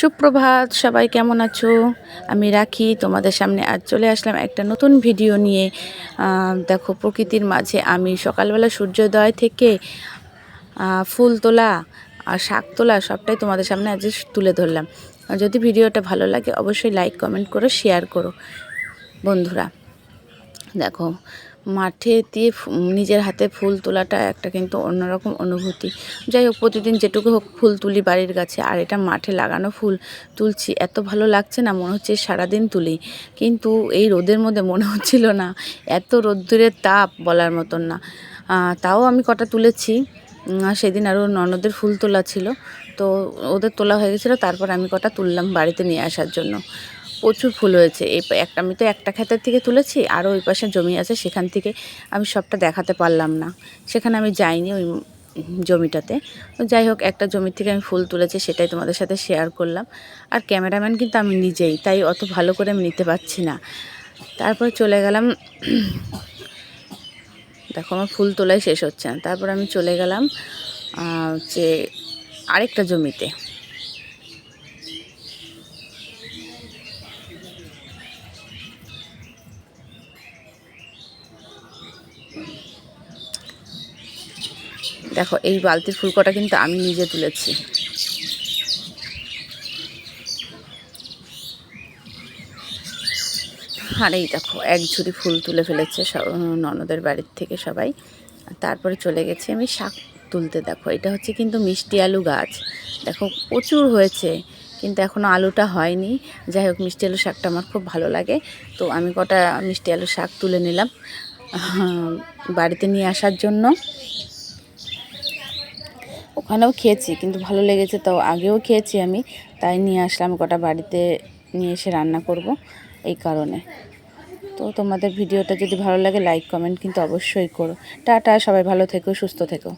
সুপ্রভাত, সবাই কেমন আছো? আমি রাখি তোমাদের সামনে আজ চলে আসলাম একটা নতুন ভিডিও নিয়ে। দেখো, প্রকৃতির মাঝে আমি সকালবেলা সূর্যোদয় থেকে ফুল তোলা আর শাক তোলা সবটাই তোমাদের সামনে আজ তুলে ধরলাম। যদি ভিডিওটা ভালো লাগে অবশ্যই লাইক কমেন্ট করো, শেয়ার করো বন্ধুরা। দেখো, মাঠে দিয়ে নিজের হাতে ফুল তোলাটা একটা কিন্তু অন্যরকম অনুভূতি। যাই হোক, প্রতিদিন যেটুকু হোক ফুল তুলি বাড়ির কাছে, আর এটা মাঠে লাগানো ফুল তুলছি, এত ভালো লাগছে না, মনে হচ্ছে সারাদিন তুলি। কিন্তু এই রোদের মধ্যে মনে হচ্ছিল না, এত রোদ্দুরের তাপ বলার মতন না। তাও আমি কটা তুলেছি। সেদিন আরও ননদের ফুল তোলা ছিল, তো ওদের তোলা হয়ে গেছিলো, তারপর আমি কটা তুললাম বাড়িতে নিয়ে আসার জন্য। প্রচুর ফুল হয়েছে। আমি তো একটা ক্ষেতের থেকে তুলেছি, আরও ওই পাশে জমি আছে, সেখান থেকে আমি সবটা দেখাতে পারলাম না, সেখানে আমি যাইনি ওই জমিটাতে। যাই হোক, একটা জমি থেকে আমি ফুল তুলেছি, সেটাই তোমাদের সাথে শেয়ার করলাম। আর ক্যামেরাম্যান কিন্তু আমি নিজেই, তাই অত ভালো করে আমি নিতে পারছি না। তারপর চলে গেলাম, দেখো আমার ফুল তোলাই শেষ হচ্ছে না, তারপর আমি চলে গেলাম যে আরেকটা জমিতে। দেখো, এই বালতির ফুলকটা কিন্তু আমি নিজে তুলেছি। আর এই দেখো, এক ঝুড়ি ফুল তুলে ফেলেছে ননদের বাড়ির থেকে সবাই। তারপরে চলে গেছি আমি শাক তুলতে। দেখো, এটা হচ্ছে কিন্তু মিষ্টি আলু গাছ। দেখো, প্রচুর হয়েছে, কিন্তু এখনও আলুটা হয়নি। যাই হোক, মিষ্টি আলু শাকটা আমার খুব ভালো লাগে, তো আমি কটা মিষ্টি আলু শাক তুলে নিলাম বাড়িতে নিয়ে আসার জন্য। ওখানেও খেয়েছি, কিন্তু ভালো লেগেছে, তাও আগেও খেয়েছি আমি, তাই নিয়ে আসলাম কটা, বাড়িতে নিয়ে এসে রান্না করব এই কারণে। তো তোমাদের ভিডিওটা যদি ভালো লাগে লাইক কমেন্ট কিন্তু অবশ্যই করো। টাটা, সবাই ভালো থেকো, সুস্থ থেকো।